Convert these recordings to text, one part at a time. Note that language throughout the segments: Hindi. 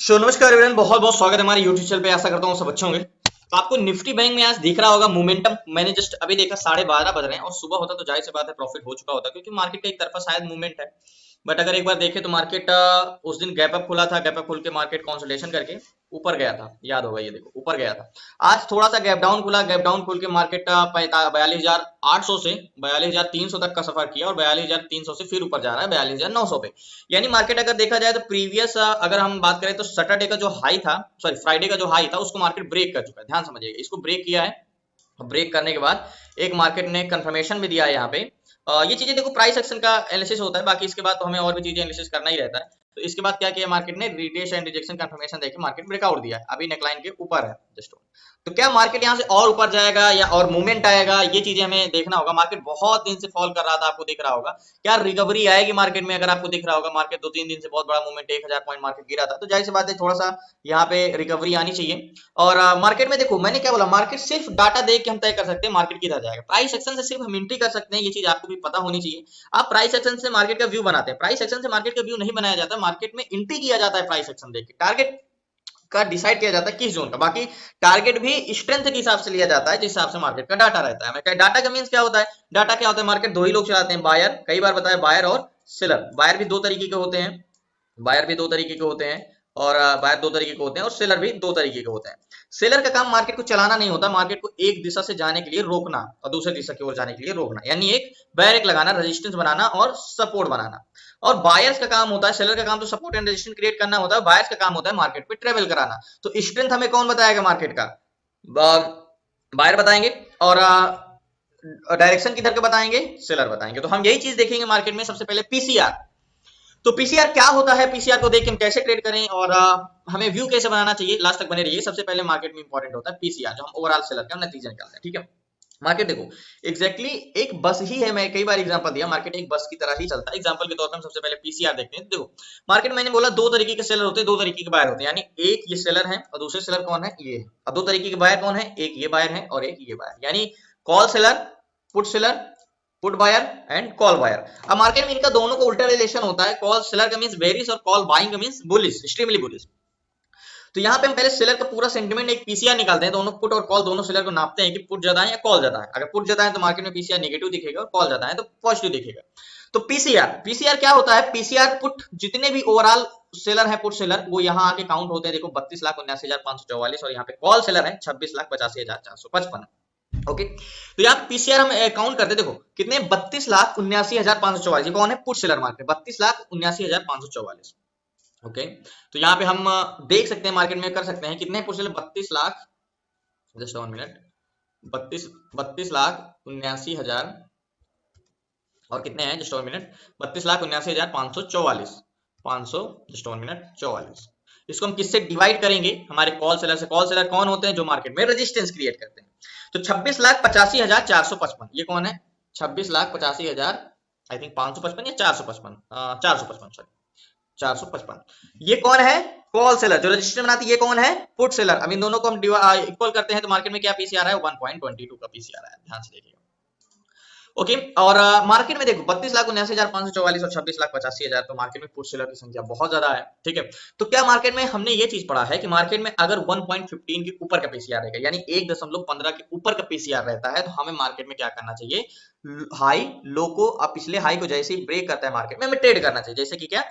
नमस्कार एवरीवन, बहुत बहुत स्वागत है हमारे यूट्यूब चैनल पे। आशा करता हूँ सब अच्छे होंगे। तो आपको निफ्टी बैंक में आज दिख रहा होगा मोमेंटम। मैंने जस्ट अभी देखा 12:30 बज रहे हैं और सुबह होता तो जाहिर सी बात है प्रॉफिट हो चुका होता, क्योंकि मार्केट का एक तरफा शायद मूवमेंट है। बट अगर एक बार देखें तो मार्केट उस दिन गैप अप खुला था, गैप अप खुल के मार्केट कंसोलिडेशन करके ऊपर गया था, याद होगा, ये देखो ऊपर गया था। आज थोड़ा सा गैप डाउन खुला, गैप डाउन खुल के मार्केट 42,800 से 42,300 तक का सफर किया और 42,300 से फिर ऊपर जा रहा है 42,900 पे। यानी मार्केट अगर देखा जाए तो प्रीवियस अगर हम बात करें तो सैटरडे का जो हाई था, सॉरी फ्राइडे का जो हाई था, उसको मार्केट ब्रेक कर चुका है। ध्यान समझिएगा, इसको ब्रेक किया है। ब्रेक करने के बाद एक मार्केट ने कंफर्मेशन भी दिया है यहाँ पे। ये चीजें देखो प्राइस एक्शन का एनालिसिस होता है, बाकी इसके बाद तो हमें और भी चीजें एनालिसिस करना ही रहता है। तो इसके बाद क्या किया मार्केट ने, रिटेस्ट एंड रिजेक्शन कंफर्मेशन देके मार्केट ब्रेकआउट दिया है, अभी नेकलाइन के ऊपर है जस्ट। तो क्या मार्केट यहाँ से और ऊपर जाएगा या और मूवमेंट आएगा, ये चीजें हमें देखना होगा। मार्केट बहुत दिन से फॉल कर रहा था, आपको दिख रहा होगा। क्या रिकवरी आएगी मार्केट में? अगर आपको दिख रहा होगा मार्केट 2-3 दिन से बहुत बड़ा मूवमेंट, 1,000 पॉइंट मार्केट गिरा था, तो जाहिर सी बात है थोड़ा सा यहाँ पे रिकवरी आनी चाहिए। और मार्केट में देखो मैंने क्या बोला, मार्केट सिर्फ डाटा देख के हम तय कर सकते हैं मार्केट किधर जाएगा। प्राइस एक्शन से सिर्फ हम एंट्री कर सकते हैं, ये चीज आपको भी पता होनी चाहिए। आप प्राइस एक्शन से मार्केट का व्यू बनाते हैं, प्राइस एक्शन से मार्केट का व्यू नहीं बनाया जाता। मार्केट में एंट्री किया जाता है प्राइस एक्शन देख के, टारगेट का डिसाइड किया जाता है किस जोन का। बाकी टारगेट भी स्ट्रेंथ के हिसाब से लिया जाता है, जिस हिसाब से मार्केट का डाटा रहता है। मैं क्या डाटा का मींस क्या होता है, डाटा क्या होता है, मार्केट दो ही लोग चलाते हैं, बायर, कई बार बताया, बायर और सेलर। बायर भी दो तरीके के होते हैं, बायर भी दो तरीके के होते हैं, और बायर दो तरीके के होते हैं, और सेलर भी दो तरीके के होते हैं। सेलर का काम मार्केट को चलाना नहीं होता, मार्केट को एक दिशा से जाने के लिए रोकना और दूसरी दिशा की ओर जाने के लिए रोकना, यानी एक बैरिक लगाना, रेजिस्टेंस बनाना और सपोर्ट बनाना। और बायर्स का काम होता है, सेलर का काम तो सपोर्ट एंड रेजिस्टेंस क्रिएट करना होता है, बायर्स का काम होता है मार्केट पे ट्रेवल कराना। तो स्ट्रेंथ हमें कौन बताएगा मार्केट का? बायर बताएंगे, और डायरेक्शन किधर के बताएंगे? सेलर बताएंगे। तो हम यही चीज देखेंगे मार्केट में। सबसे पहले पीसीआर। तो पीसीआर क्या होता है, पीसीआर को देख के हम कैसे ट्रेड करें और हमें व्यू कैसे बनाना चाहिए, लास्ट तक बने रहिए। सबसे पहले मार्केट में इंपॉर्टेंट होता है पीसीआर, जो हम ओवरऑल सेलर का नतीजा निकालते हैं। ठीक है, मार्केट देखो एग्जैक्टली एक बस ही है। मैं कई बार एग्जांपल दिया, मार्केट एक बस की तरह ही चलता है। एग्जांपल के तौर पर हम सबसे पहले पीसीआर देखते हैं। तो देखो मार्केट, मैंने बोला दो तरीके के सेलर होते हैं, दो तरीके के बायर होते हैं, यानी एक ये सेलर है और दूसरे सेलर कौन है, ये है। अब दो तरीके के बायर कौन है, एक ये बायर है और एक ये बायर, यानी call seller, put seller, put buyer and call buyer. अब मार्केट में इनका दोनों का उल्टा रिलेशन होता है। कॉल सेलर का मींस बेरिश और कॉल बाइंग का मींस बुलिश, एक्सट्रीमली बुलिश। तो यहाँ पे हम पहले सेलर का पूरा सेंटीमेंट एक पीसीआर निकालते हैं, दोनों पुट और कॉल दोनों सेलर को नापते हैं कि पुट ज्यादा है या कॉल ज्यादा है। अगर पुट ज्यादा है तो मार्केट में पीसीआर नेगेटिव दिखेगा और कॉल ज्यादा है तो पॉजिटिव दिखेगा। तो पीसीआर, पीसीआर क्या होता है? पीसीआर पुट जितने भी ओवरऑल सेलर है, पुट सेलर, वो यहाँ आके काउंट होते हैं। देखो 32,79,544, और यहाँ पे कॉल सेलर है 26,85,455। ओके, तो यहाँ पीसीआर हम काउंट करते देखो कितने, 32,79,544। ये कौन है? Put seller market, 32,79,544। ओके, तो यहाँ पे हम देख सकते हैं, मार्केट में कर सकते हैं कितने put seller, 32 lakh, just 1 minute, 32,79,000 और कितने हैं, जस्ट 1 मिनट, 32,79,544, 500, जस्ट 1 मिनट, 44। इसको हम किससे डिवाइड करेंगे? हमारे कॉल सेलर से। कॉल सेलर कौन होते हैं? जो मार्केट में रेजिस्टेंस क्रिएट करते हैं। तो 26,85,455, ये कौन है? 26,85,000, आई थिंक 555 या 455, 455, सॉरी 455। ये कौन है? Call seller. जो रजिस्टर बनाती है ये कौन है? Put seller. अब इन दोनों को हम इक्वल करते हैं तो मार्केट में क्या पीसीआर है? 1.22 का पीसीआर है, ध्यान से देखिएगा। ओके, और मार्केट में देखो 32,79,544 और 26,85,000, तो मार्केट में पुट सेलर की संख्या बहुत ज्यादा है। ठीक है, तो क्या मार्केट में हमने ये चीज पढ़ा है कि मार्केट में अगर 1.15 के ऊपर का पीसीआर रहेगा, यानी 1.15 के ऊपर का पीसीआर रहता है, तो हमें मार्केट में क्या करना चाहिए? हाई लो को, अब पिछले हाई को जैसे ही ब्रेक करता है मार्केट में, हमें ट्रेड करना चाहिए। जैसे कि क्या,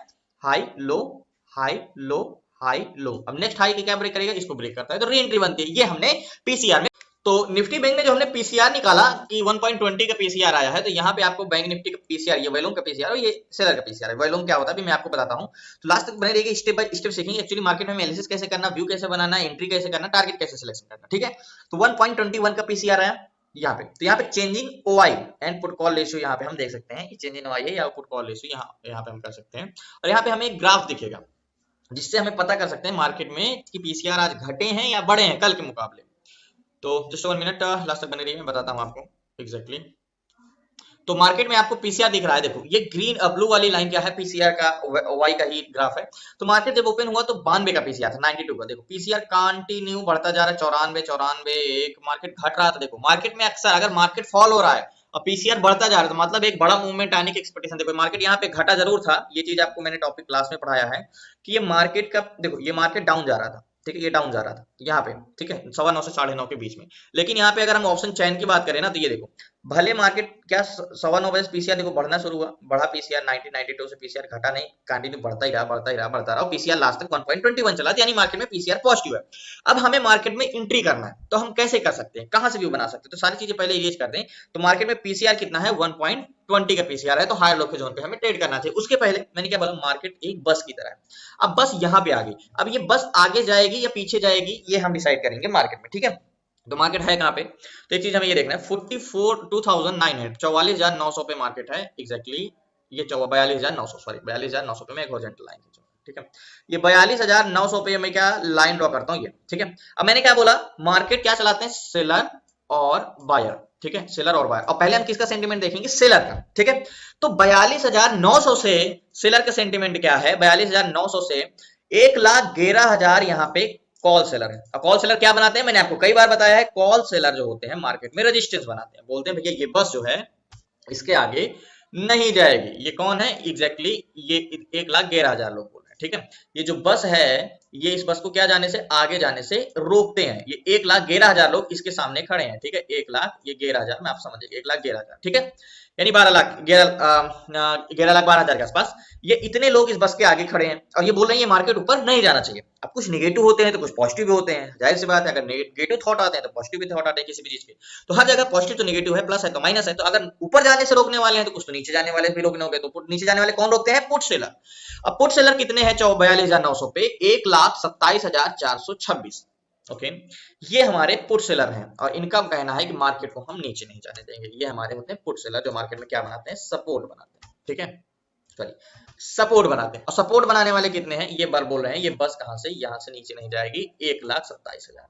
high low, high low, high low. अब नेक्स्ट हाई के क्या ब्रेक करेगा? इसको ब्रेक करता है तो री एंट्री बनती है। ये हमने पीसीआर में। तो निफ्टी बैंक में जो हमने पीसीआर निकाला कि 1.20 का पीसीआर आया है, तो यहाँ पे आपको बैंक निफ्टी का पीसीआर, ये वेलोंग का पीसीआर और ये सेलर का पीसीआर है। वेलोंग क्या होता है भी मैं आपको बताता हूँ, तो लास्ट तक बने रहिए, स्टेप बाय स्टेप सीखेंगे एक्चुअली मार्केट में एनालिसिस कैसे करना, व्यू कैसे बनाना, एंट्री कैसे करना, टारगेट कैसे सिलेक्शन करना। ठीक है, तो 1.21 का पीसीआर आया यहाँ पे। तो यहाँ पे changing OI and put call ratio यहाँ पे हम देख सकते हैं, चेंजिंग ओआई है या पुट कॉल रेशियो, यहाँ पे हम कर सकते हैं। और यहाँ पे हमें एक ग्राफ दिखेगा जिससे हमें पता कर सकते हैं मार्केट में कि पीसीआर आज घटे हैं या बढ़े हैं कल के मुकाबले। तो जस्ट 1 मिनट, लास्ट तक बने रहिए, मैं बताता हूँ आपको एग्जैक्टली। तो मार्केट में आपको पीसीआर दिख रहा है, देखो ये ग्रीन ब्लू वाली लाइन क्या है, पीसीआर का वाई का ही ग्राफ है। तो मार्केट जब ओपन हुआ तो 92 का पीसीआर था, 92 का। देखो पीसीआर कंटिन्यू बढ़ता जा रहा है, 94, 94, एक मार्केट घट रहा था। देखो मार्केट में अक्सर अगर मार्केट फॉल हो रहा है, और पीसीआर बढ़ता जा रहा था, मतलब एक बड़ा मूवमेंट आने की एक्सपेक्टेशन। देखो मार्केट यहाँ पे घटा जरूर था, ये चीज आपको मैंने टॉपिक क्लास में पढ़ाया है कि ये मार्केट का, देखो ये मार्केट डाउन जा रहा था, ठीक है, ये डाउन जा रहा था यहाँ पे, ठीक है, 9:15 से 9:30 के बीच में। लेकिन यहाँ पे अगर हम ऑप्शन चैन की बात करें ना, तो ये देखो भले मार्केट क्या 9:15 बजे पीसीआर देखो बढ़ना शुरू हुआ, बढ़ा पीसीआर 1992 से पीसीआर घटा नहीं, कंटिन्यू बढ़ता ही रहा, बढ़ता ही रहा, बढ़ता रहा, और पीसीआर लास्ट तक 1.21 चला, यानी मार्केट में पीसीआर पॉजिटिव है। अब हमें मार्केट में एंट्री करना है, तो हम कैसे कर सकते हैं, कहां से व्यू बना सकते हैं, तो सारी चीजें पहले इरेज कर दें। तो मार्केट में पीसीआर कितना है, 1.20 का पीसीआर है, तो हायर लो के जोन पे हमें ट्रेड करना चाहिए। उसके पहले मैंने क्या बोला, मार्केट एक बस की तरह है। अब बस यहाँ पे आ गई, अब ये बस आगे जाएगी या पीछे जाएगी, ये हम डिसाइड करेंगे मार्केट में, ठीक है। तो मार्केट है कहाँ पे, तो एक चीज हमें ये देखना है, 44,900 पे मार्केट है एग्जैक्टली, ये 42,900, सॉरी 42,900 पे मैं एक हॉरिजॉन्टल लाइन खींचूंगा, ठीक है। ये 42,900 पे मैं क्या लाइन ड्रॉ करता हूँ, ये ठीक है। अब मैंने क्या बोला, मार्केट क्या चलाते हैं, सेलर और बायर, ठीक है, सेलर और बायर। और पहले हम किसका सेंटीमेंट देखेंगे, सेलर का, ठीक है। तो 42,900 से सेलर का सेंटीमेंट क्या है, 42,900 से 1,11,000 यहाँ पे कॉल सेलर है। और कॉल सेलर क्या बनाते हैं, मैंने आपको कई बार बताया है, कॉल सेलर जो होते हैं मार्केट में रेजिस्टेंस बनाते हैं, बोलते हैं भैया ये बस जो है इसके आगे नहीं जाएगी। ये कौन है एग्जैक्टली, ये 1,11,000 लोग बोल रहे हैं, ठीक है। ये जो बस है, ये इस बस को क्या जाने से, आगे जाने से रोकते हैं। ये 1,11,000 लोग इसके सामने खड़े हैं, ठीक है, 1,11,000 में आप समझिए 1,11,000, ठीक है, यानी 11,12,000 के आसपास ये इतने लोग इस बस के आगे खड़े हैं, और ये बोल रहे हैं ये मार्केट ऊपर नहीं जाना चाहिए। अब कुछ नेगेटिव होते हैं तो कुछ पॉजिटिव भी होते हैं, जाहिर सी बात है, अगर नेगेटिव थॉट आते हैं तो पॉजिटिव भी थॉट आते हैं किसी भी चीज के। तो हर जगह पॉजिटिव तो नेगेटिव है, प्लस है तो माइनस है। तो अगर ऊपर जाने से रोकने वाले हैं तो कुछ तो नीचे जाने वाले भी रोकने होंगे। तो नीचे जाने वाले कौन रोकते हैं, पुट सेलर। अब पुट सेलर कितने हैं, 42,900 पे 1,27,426, ओके। ये हमारे पुट सेलर हैं, और इनका कहना है कि मार्केट को हम नीचे नहीं जाने देंगे। ये हमारे होते हैं पुट सेलर, जो मार्केट में क्या बनाते हैं, सपोर्ट बनाते हैं, ठीक है, सॉरी सपोर्ट बनाते हैं। और सपोर्ट बनाने वाले कितने हैं, ये बार बोल रहे हैं ये बस कहां से, यहां से नीचे नहीं जाएगी, 1,27,000।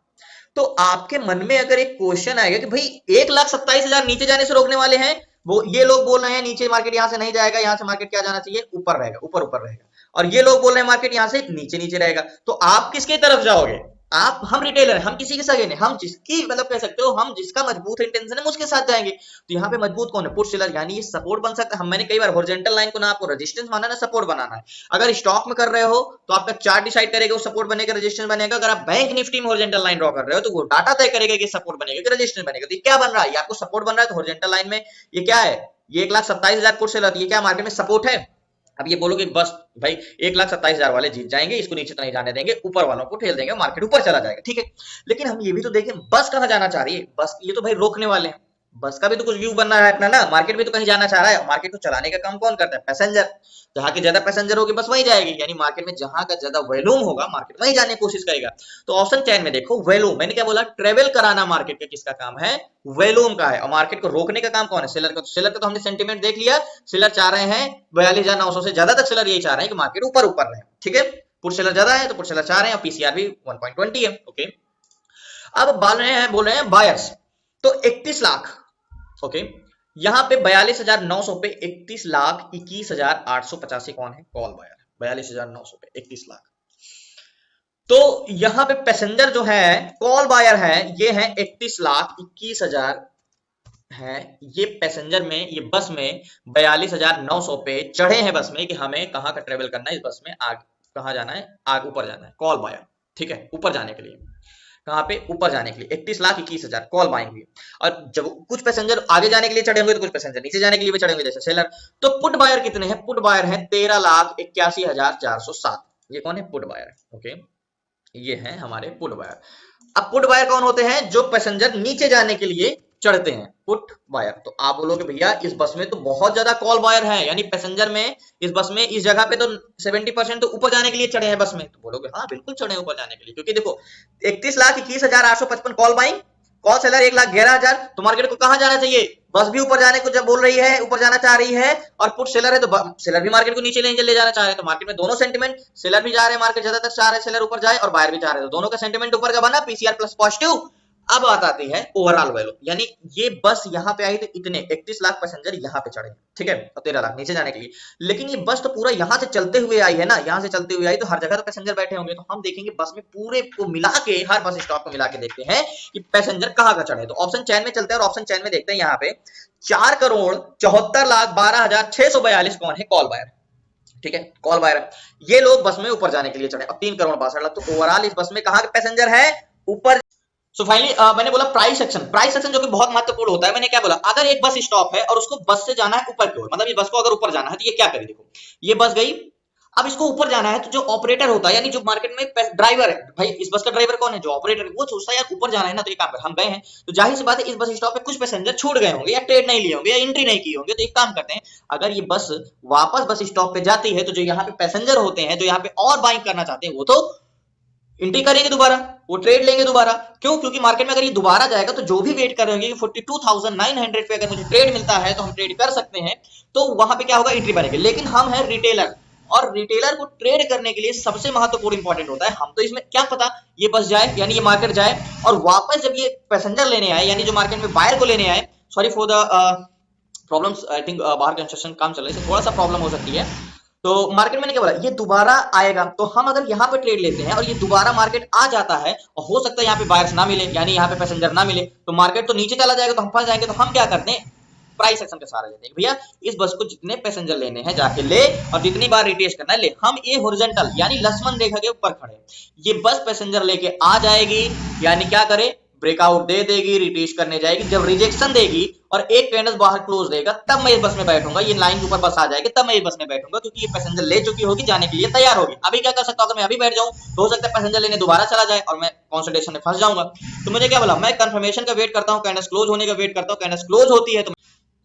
तो आपके मन में अगर एक क्वेश्चन आएगा कि भाई 1,27,000 नीचे जाने से रोकने वाले हैं, वो ये लोग बोल रहे हैं नीचे मार्केट यहां से नहीं जाएगा, यहां से मार्केट क्या जाना चाहिए, ऊपर रहेगा, ऊपर ऊपर रहेगा, और ये लोग बोल रहे हैं मार्केट यहां से नीचे नीचे रहेगा। तो आप किसके तरफ जाओगे, आप, हम रिटेलर हैं, हम किसी के सगे नहीं, हम जिसकी मतलब कह सकते हो, हम जिसका मजबूत इंटेंशन है उसके साथ जाएंगे। तो यहाँ पे मजबूत कौन है, पुट सेलर, यानी ये सपोर्ट बन सकता है। हम मैंने कई बार हॉरिजॉन्टल लाइन को ना आपको रेजिस्टेंस माना ना सपोर्ट बनाना है। अगर स्टॉक में कर रहे हो तो आपका चार्ट डिसाइड करेगा वो सपोर्ट बनेगा रेजिस्टेंस बनेगा। अगर आप बैंक निफ्टी में हॉरिजॉन्टल लाइन ड्रॉ कर रहे हो तो वो डाटा तय करेगा कि सपोर्ट बनेगा कि रेजिस्टेंस बनेगा। तो ये क्या बन रहा है, ये आपको सपोर्ट बन रहा है। तो हॉरिजॉन्टल लाइन में ये क्या है, ये 1,27,000 पुट सेलर, ये क्या मार्केट में सपोर्ट है। अब ये बोलोगे बस भाई 1,27,000 वाले जीत जाएंगे, इसको नीचे तो नहीं जाने देंगे, ऊपर वालों को ठेल देंगे, मार्केट ऊपर चला जाएगा, ठीक है। लेकिन हम ये भी तो देखें बस कहां जाना चाह रही है, बस ये तो भाई रोकने वाले हैं, बस का भी तो कुछ व्यू बनना है अपना ना, मार्केट भी तो कहीं जाना चाह रहा है। मार्केट को चलाने का काम कौन करता है, पैसेंजर। जहां के ज्यादा पैसेंजर होगी बस वहीं जाएगी, यानी मार्केट में जहां का ज्यादा वॉल्यूम होगा मार्केट वहीं जाने की कोशिश करेगा। तो ऑप्शन चैन में देखो वॉल्यूम, मैंने क्या बोला, ट्रेवल कराना मार्केट का किसका काम है, वॉल्यूम का है। और मार्केट को रोकने का काम कौन है, सेलर का। तो सेलर का तो हमने सेंटीमेंट देख लिया, सेलर चाह रहे हैं 42,900 से ज्यादा तक सेलर यही चाह रहे हैं कि मार्केट ऊपर ऊपर रहे, ठीक है। पुट सेलर ज्यादा है तो पुट सेलर चाह रहे हैं, और पीसीआर भी 1.20 है, ओके। अब बोल रहे हैं बायर्स, तो 31 लाख, ओके। यहां पे 42,900 पे 31,21,885 कौन है, कॉल बायर। 42,900 पे 31 लाख। तो यहां पे पैसेंजर जो है कॉल बायर है, ये है 31,21,000 है। ये पैसेंजर में, ये बस में 42,900 पे चढ़े हैं बस में कि हमें कहां का ट्रेवल करना है, इस बस में आग कहां जाना है, आग ऊपर जाना है, कॉल बायर, ठीक है, ऊपर जाने के लिए। कहां पे, ऊपर जाने के लिए 31,21,000 कॉल बाइंग हुई। और जब कुछ पैसेंजर आगे जाने के लिए चढ़े होंगे तो कुछ पैसेंजर नीचे जाने के लिए भी चढ़े होंगे, जैसे सेलर। तो पुट बायर कितने हैं, पुट बायर है 13,81,407, ये कौन है, पुट बायर, ओके। ये है हमारे पुट बायर। अब पुट बायर कौन होते हैं, जो पैसेंजर नीचे जाने के लिए चढ़ते हैं, पुट बायर। तो आप बोलोगे भैया इस बस में तो बहुत ज्यादा कॉल बायर है, यानी पैसेंजर में इस बस में इस जगह पे तो 70% तो ऊपर जाने के लिए चढ़े हैं बस में। तो बोलोगे हाँ बिल्कुल चढ़े ऊपर जाने के लिए, क्योंकि देखो 31,21,855 कॉल बाइंग, कॉल सेलर 1,11,000। तो मार्केट को कहां जाना चाहिए, बस भी ऊपर जाने को जब बोल रही है, ऊपर जाना चाह रही है, और पुट सेलर है तो सेलर भी मार्केट को नीचे ले जाना चाह रहे हैं। तो मार्केट में दोनों सेंटीमेंट, सेलर भी जा रहे हैं मार्केट ज्यादा तक चाह रहे हैं, सेलर ऊपर जाए, और बायर भी चाह रहे हैं, तो दोनों का सेंटीमेंट ऊपर का बना, पीसीआर प्लस पॉजिटिव। अब बात आती है ओवरऑल वैल्यू, यानी ये बस यहाँ पे आई तो इतने 31 लाख पैसेंजर यहाँ पे चढ़े, ठीक है, और 13 लाख नीचे जाने के लिए। लेकिन ये बस तो पूरा यहाँ से चलते हुए आई है ना, यहाँ से चलते हुए आई तो हर जगह तो पैसेंजर बैठे होंगे, तो हम देखेंगे बस में पूरे को मिला के, हर बस स्टॉप को मिला के देखते हैं कि पैसेंजर कहाँ का चढ़े। तो ऑप्शन चैन में चलते हैं और ऑप्शन चैन में देखते हैं यहाँ पे 4,74,12,642 कौन है, कॉल बायर, ठीक है, कॉल बायर। ये लोग बस में ऊपर जाने के लिए चढ़े। अब 3,62,00,000, तो ओवरऑल इस बस में कहाँ के पैसेंजर है, ऊपर। सो फाइनली मैंने बोला प्राइस सेक्शन जो कि बहुत महत्वपूर्ण होता है। मैंने क्या बोला, अगर एक बस स्टॉप है और उसको बस से जाना है ऊपर की ओर, मतलब ये बस को अगर ऊपर जाना है तो ये क्या करे, देखो ये बस गई, अब इसको ऊपर जाना है तो जो ऑपरेटर होता है, यानी जो मार्केट में ड्राइवर है, भाई इस बस का ड्राइवर कौन है, जो ऑपरेटर है, वो सोचता है यार ऊपर जाना है ना, तो ये काम कर, हम गए हैं तो जाहिर सी बात है इस बस स्टॉप पे कुछ पैसेंजर छूट गए होंगे या ट्रेड नहीं लिए होंगे या एंट्री नहीं की होंगे, तो एक काम करते हैं, अगर ये बस वापस बस स्टॉप पे जाती है तो जो यहाँ पे पैसेंजर होते हैं, जो यहाँ पे और बाइंग करना चाहते हैं, वो तो एंट्री करेंगे दोबारा, वो ट्रेड लेंगे दोबारा। क्यों? क्योंकि मार्केट में अगर ये दोबारा जाएगा तो जो भी वेट कर रहे होंगे 42,900 पे अगर मुझे ट्रेड मिलता है तो हम ट्रेड कर सकते हैं, तो वहां पे क्या होगा, एंट्री बनेगी। लेकिन हम है रिटेलर, और रिटेलर को ट्रेड करने के लिए सबसे महत्वपूर्ण इंपॉर्टेंट होता है, हम तो इसमें क्या पता ये बस जाए, यानी ये मार्केट जाए और वापस जब ये पैसेंजर लेने आए, यानी जो मार्केट में बायर को लेने आए, sorry for the problems, I think बाहर कंस्ट्रक्शन काम चल रहा है, थोड़ा सा प्रॉब्लम हो सकती है। तो मार्केट मैंने क्या बोला, ये दोबारा आएगा, तो हम अगर यहाँ पे ट्रेड लेते हैं और ये दोबारा मार्केट आ जाता है और हो सकता है यहाँ पे बायर्स ना मिले, यानी यहाँ पे पैसेंजर ना मिले, तो मार्केट तो नीचे चला जाएगा, तो हम फंस जाएंगे। तो हम क्या करते हैं, प्राइस सेक्शन का सहारा लेते हैं, भैया इस बस को जितने पैसेंजर लेने हैं जाके ले, और जितनी बार रिटेस्ट करना है ले। हम ये हॉरिजॉन्टल यानी लक्ष्मण रेखा के ऊपर खड़े, ये बस पैसेंजर लेके आ जाएगी, यानी क्या करे, ब्रेकआउट दे देगी, रिटेस्ट करने जाएगी, जब रिजेक्शन देगी और एक कैंडल बाहर क्लोज देगा तब मैं इस बस में बैठूंगा, ये लाइन के ऊपर बस आ जाएगी तब मैं इस बस में बैठूंगा, क्योंकि ये पैसेंजर ले चुकी होगी, जाने के लिए तैयार होगी। अभी क्या कर सकता हूं, अगर मैं अभी बैठ जाऊं तो हो सकता है पैसेंजर लेने दोबारा चला जाए और मैं कंसल्टेशन में फंस जाऊंगा। तो मुझे क्या बोला, मैं कंफर्मेशन का वेट करता हूं, कैंडल क्लोज होने का वेट करता हूं, कैंडल क्लोज होती है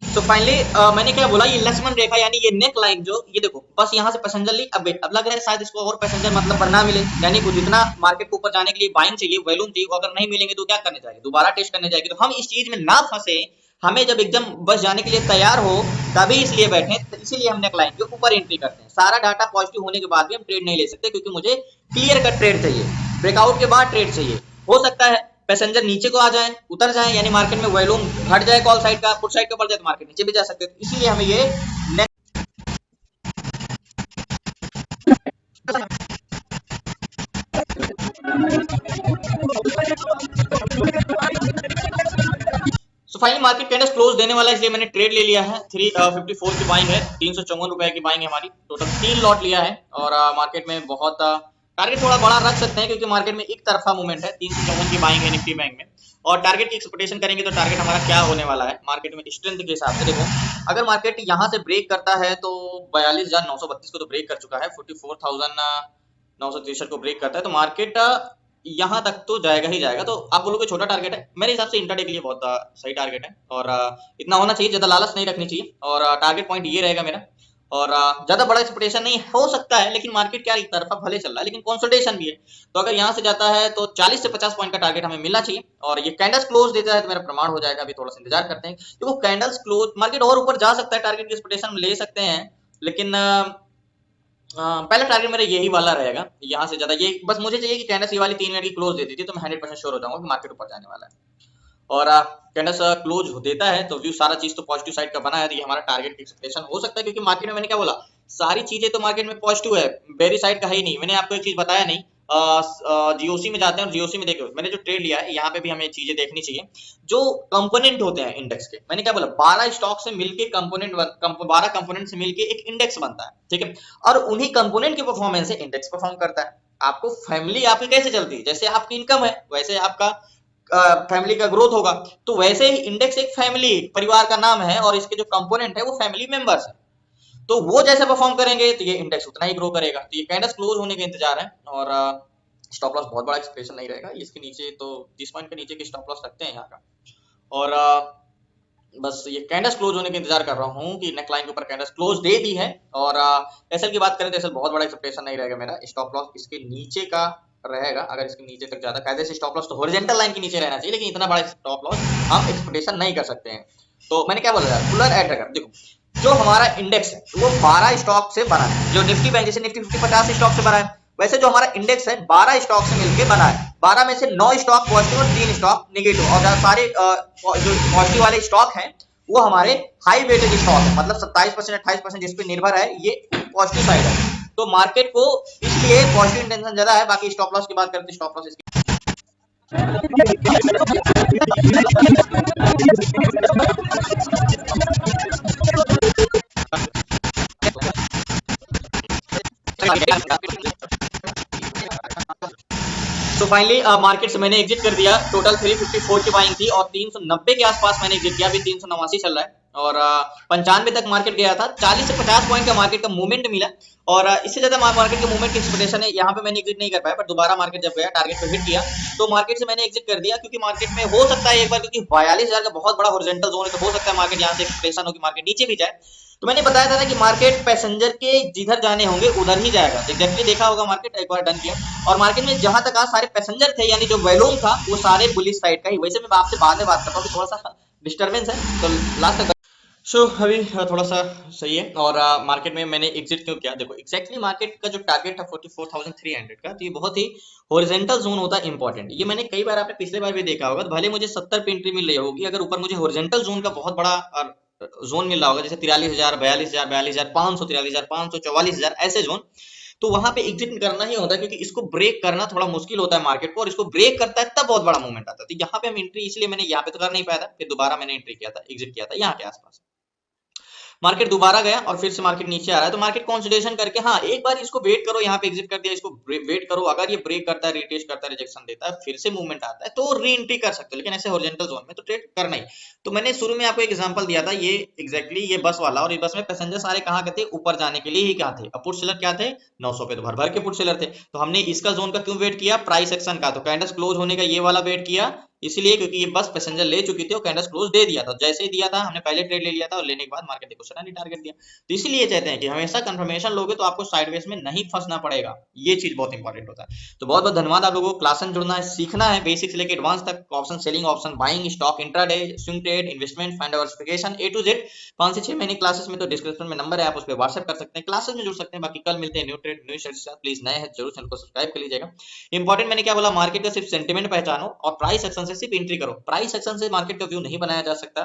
तो फाइनली मैंने क्या बोला, ये लक्ष्मण रेखा यानी ये नेक लाइन, जो ये देखो बस यहाँ से पैसेंजर ली, अब लग रहा है शायद इसको और पैसेंजर मतलब पर ना मिले, यानी को जितना मार्केट के ऊपर जाने के लिए बाइंग चाहिए, वॉल्यूम चाहिए, वो अगर नहीं मिलेंगे तो क्या करने जाएगी, दोबारा टेस्ट करने जाएगी। तो हम इस चीज में ना फंसे, हमें जब एकदम बस जाने के लिए तैयार हो तभी इसलिए बैठे, तो इसीलिए हम नेक लाइन के ऊपर एंट्री करते हैं। सारा डाटा पॉजिटिव होने के बाद भी हम ट्रेड नहीं ले सकते, क्योंकि मुझे क्लियर कट ट्रेड चाहिए, ब्रेकआउट के बाद ट्रेड चाहिए। हो सकता है पैसेंजर नीचे को आ जाए, उतर जाए, यानी मार्केट में वॉल्यूम घट जाए, कॉल साइड का पुट साइड के ऊपर जाए, तो मार्केट नीचे भी जा सकते हैं। तो इसीलिए हमें ये तो फाइनली मार्केट कैंडल क्लोज देने वाला है, इसलिए मैंने ट्रेड ले लिया है। 354 की बाइंग है, 354 रुपए की बाइंग है हमारी, टोटल 3 लॉट लिया है। और मार्केट में बहुत टारगेट थोड़ा बड़ा रख सकते हैं, क्योंकि मार्केट में एक तरफा मूवमेंट है, 354 की बाइंग है निफ्टी बैंक में। और टारगेट की एक्सपेक्टेशन करेंगे तो टारगेट हमारा क्या होने वाला है मार्केट में स्ट्रेंथ के हिसाब से। देखो अगर मार्केट यहाँ से ब्रेक करता है तो 42,932 को तो ब्रेक कर चुका है, 44,963 को ब्रेक करता है, तो मार्केट यहाँ तक तो जाएगा ही जाएगा। तो आप बोलोगे छोटा टारगेट है, मेरे हिसाब से इंट्राडे के लिए बहुत सही टारगेट है, और इतना होना चाहिए, ज्यादा लालच नहीं रखनी चाहिए। और टारगेट पॉइंट ये रहेगा मेरा, और ज्यादा बड़ा एक्सपेक्टेशन नहीं हो सकता है, लेकिन मार्केट क्या एक तरफा भले चल रहा है, लेकिन कंसोलिडेशन भी है। तो अगर यहाँ से जाता है तो 40 से 50 पॉइंट का टारगेट हमें मिलना चाहिए, और ये कैंडल्स क्लोज देता है तो मेरा प्रमाण हो जाएगा। अभी थोड़ा सा इंतजार करते हैं, तो वो कैंडल्स क्लोज मार्केट और ऊपर जा सकता है, टारगेट की एक्सपेक्टेशन ले सकते हैं, लेकिन पहला टारगेट मेरा यही वाला रहेगा। यहाँ से ज्यादा ये बस मुझे चाहिए कि कैंडल्स ये वाली 3 मिनट की क्लोज देती थी, तो मैं 100% श्योर हो जाऊंगा कि मार्केट ऊपर जाने वाला है। और कैंडल्स क्लोज देता है तो व्यू सारा चीज तो पॉजिटिव साइड का बना है, तो ये हमारा टारगेट की एक्सपेक्टेशन हो सकता है, क्योंकि मार्केट में मैंने क्या बोला, सारी चीजें तो मार्केट में पॉजिटिव है, बेरी साइड का है ही नहीं। मैंने आपको एक चीज बताया नहीं, जीओसी में जाते हैं और जीओसी में देखो मैंने जो ट्रेड लिया है, यहाँ पे भी हमें चीजें देखनी चाहिए, जो कंपोनेंट होते हैं इंडेक्स के। मैंने क्या बोला, 12 स्टॉक से मिलके कंपोनेंट 12 कंपोनेंट से मिलके एक इंडेक्स बनता है, ठीक है, और उन्हीं कंपोनेंट के परफॉर्मेंस से इंडेक्स परफॉर्म करता है। आपको फैमिली आपकी कैसे चलती है, जैसे आपकी इनकम है वैसे आपका फैमिली का ग्रोथ होगा, तो वैसे ही इंडेक्स एक फैमिली परिवार का नाम है, और इसके जो कंपोनेंट है वो फैमिली मेंबर्स है, तो वो जैसे परफॉर्म करेंगे तो ये इंडेक्स उतना ही ग्रो करेगा। तो ये कैंडल्स क्लोज होने का इंतजार है, और स्टॉप लॉस बहुत बड़ा एक्सपेक्टेशन नहीं रहेगा इसके नीचे, तो 30 पॉइंट के नीचे की स्टॉप लॉस रखते हैं यहाँ का। और बस ये कैंडल्स क्लोज होने का इंतजार कर रहा हूँ कि नेक लाइन के ऊपर कैंडल्स क्लोज दे दी है। और एसएल की बात करें तो एसएल बहुत बड़ा एक्सपेक्टेशन नहीं रहेगा मेरा, स्टॉप लॉस इसके नीचे का रहेगा। अगर इसके नीचे तक ज्यादा कायदे से स्टॉप लॉस तो हॉरिजॉन्टल लाइन के नीचे रहना चाहिए, लेकिन इतना बड़ा स्टॉप लॉस हम एक्सपेक्टेशन नहीं कर सकते हैं। तो मैंने क्या बोला, फुलर एड रखा, देखो जो हमारा इंडेक्स है वो 12 स्टॉक से बना है, जो निफ्टी बैंक जैसे निफ्टी 50 स्टॉक से बना है, वैसे जो हमारा इंडेक्स है 12 स्टॉक से मिलकर बना है, 12 में से 9 स्टॉक पॉजिटिव और 3 स्टॉक नेगेटिव, और सारे जो पॉजिटिव वाले स्टॉक हैं वो हमारे हाई वेटेज स्टॉक है, मतलब 27% 28% जिस पे निर्भर है ये पॉजिटिव साइड है। तो मार्केट को इसलिए पॉजिटिव इंटेंशन ज्यादा है। बाकी स्टॉप लॉस की बात करते हैं, स्टॉप लॉस इसकी तो फाइनली मार्केट से मैंने एग्जिट कर दिया। टोटल 354 की बाइंग थी और 390 के आसपास मैंने एग्जिट किया। अभी 389 चल रहा है और 95 तक मार्केट गया था। 40 से 50 पॉइंट का मार्केट का मूवमेंट मिला और इससे ज्यादा मार्केट के मूवमेंट की एक्सपेक्टेशन है। यहाँ पे मैंने एग्जिट नहीं कर पाया, पर दोबारा मार्केट जब गया टारगेट पे हिट किया तो मार्केट से मैंने एग्जिट कर दिया, क्योंकि मार्केट में हो सकता है एक बार, क्योंकि 42,000 का बहुत बड़ा हॉरिजॉन्टल जोन है, तो हो सकता है मार्केट यहाँ से एक्सपेक्टेशन हो कि मार्केट नीचे भी जाए। तो मैंने बताया था ना कि मार्केट पैसेंजर के जिधर जाने होंगे उधर ही जाएगा। एग्जैक्टली देखा होगा मार्केट, एक बार डन किया और मार्केट में जहां तक आज सारे पैसेंजर थे, यानी जो वॉल्यूम था वो सारे बुलिश साइड का ही। वैसे मैं आपसे बाद में बात करता हूँ, थोड़ा सा डिस्टर्बेंस है तो लास्ट तक। अभी थोड़ा सा सही है और मार्केट में मैंने एग्जिट क्यों किया, देखो एग्जैक्टली मार्केट का जो टारगेट था 44,300 का, तो ये बहुत ही हॉरिजॉन्टल जोन होता है इंपॉर्टेंट। ये मैंने कई बार, आपने पिछले बार भी देखा होगा, तो भले मुझे 70 पे एंट्री मिल रही होगी, अगर ऊपर मुझे हॉरिजॉन्टल जोन का बहुत बड़ा जोन मिल रहा होगा, जैसे 43,000 42,000 42,500 43,500 44,000 ऐसे जोन, तो वहां पे एग्जिट करना ही होता है, क्योंकि इसको ब्रेक करना थोड़ा मुश्किल होता है मार्केट को, और इसको ब्रेक करता है तब बहुत बड़ा मूवमेंट आता है। तो यहाँ पे हम एंट्री, इसलिए मैंने यहाँ पे तो कर नहीं पाया था, फिर दोबारा मैंने एंट्री किया था, एग्जिट किया था यहाँ के आसपास। मार्केट दोबारा गया और फिर से मार्केट नीचे आ रहा है, तो मार्केट कंसिडरेशन करके हाँ एक बार इसको वेट करो, यहाँ पे एग्जिट कर दिया, इसको वेट करो, अगर ये ब्रेक करता है, रिटेस्ट करता है, रिजेक्शन देता है, फिर से मूवमेंट आता है तो री एंट्री कर सकते हो, लेकिन ऐसे हॉरिजॉन्टल जोन में तो ट्रेड करना ही। तो मैंने शुरू में आपको एक एग्जांपल दिया था, ये एग्जैक्टली ये बस वाला, और इस बस में पैसेंजर सारे कहाँ के थे, ऊपर जाने के लिए ही क्या थे, पुट सेलर क्या थे 900 पे, तो भर भर के पुट सेलर थे। तो हमने इसका जोन का क्यों वेट किया, प्राइस एक्शन का, तो कैंडल्स क्लोज होने का ये वाला वेट किया, इसलिए क्योंकि ये बस पैसेंजर ले चुकी थी और कैंडल्स क्लोज दे दिया था। जैसे ही दिया था हमने पहले ट्रेड ले लिया था और लेने के बाद मार्केट देखो सडनली टारगेट दिया। तो इसीलिए कहते हैं कि हमेशा कंफर्मेशन लोगे तो आपको साइडवेज में नहीं फंसना पड़ेगा, ये चीज बहुत इंपॉर्टेंट होता है। तो बहुत बहुत धन्यवाद आप लोगों को, क्लास में जुड़ना है, सीखना है, बेसिक से लेकर एडवांस तक, option selling, option buying, stock intraday, swing trade, investment, fund diversification, A to Z 5 से 6 महीने क्लासेस में, तो डिस्क्रिप्शन में नंबर है, आप उस पर व्हाट्सएप कर सकते हैं, क्लासेस में जुड़ सकते हैं। बाकी कल मिलते हैं न्यू ट्रेड न्यू शेयर के साथ। प्लीज नए हैं जरूर चैनल को सब्सक्राइब कर लीजिएगा। इंपॉर्टेंट मैंने क्या बोला, मार्केट का सिर्फ सेंटिमेंट पहचानो और प्राइस एक्शन से सिर्फ एंट्री करो। प्राइस एक्शन से मार्केट का व्यू नहीं बनाया जा सकता,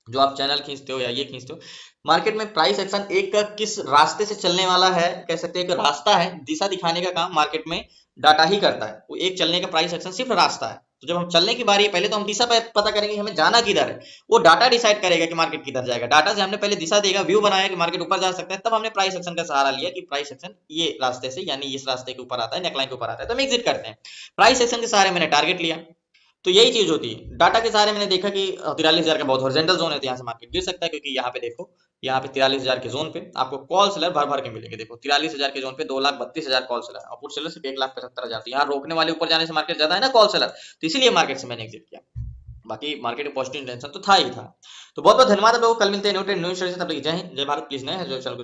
जो आप चैनल खींचते हो या ये खींचते हो। मार्केट में प्राइस एक्शन एक का किस रास्ते से चलने वाला है, कह सकते हैं एक रास्ता है, दिशा दिखाने का काम मार्केट में डाटा ही करता है। वो एक चलने का प्राइस एक्शन सिर्फ रास्ता है। तो जब हम चलने की बारी है, पहले तो हम दिशा पता करेंगे हमें जाना किधर है, वो डाटा डिसाइड करेगा कि मार्केट किधर जाएगा। डाटा से हमने पहले दिशा देगा, व्यू बनाया कि मार्केट ऊपर जा सकता है, तब हमने प्राइस एक्शन का सहारा लिया कि प्राइस एक्शन ये रास्ते से, यानी इस रास्ते के ऊपर आता है, नेकलाइन के ऊपर आता है, तो हम एग्जिट करते हैं। प्राइस एक्शन के सहारे मैंने टारगेट लिया, तो यही चीज होती है। डाटा के सहारे मैंने देखा कि 43,000 का बहुत हॉरिजॉन्टल जोन है, तो यहाँ से मार्केट गिर सकता है, क्योंकि यहाँ पे देखो, यहाँ पे 43,000 के जोन पे आपको कॉल सेलर भर भर के मिलेंगे। देखो 43,000 के जोन पे 2,32,000 कॉल सेलर और पुट सेलर सिर्फ 1,75,000। तो यहाँ रोकने वाले ऊपर जाने से मार्केट ज्यादा है ना कॉल सेलर, तो इसीलिए मार्केट से मैंने एग्जिट किया। बाकी मार्केट में पॉजिटिव इंटेंशन तो था ही था। तो बहुत बहुत धन्यवाद आप लोगों को, कल मिलते हैं न्यू ट्रेड न्यू शेयर से, तब तक जय हिंद जय भारत। प्लीज नए हैं जो चैनल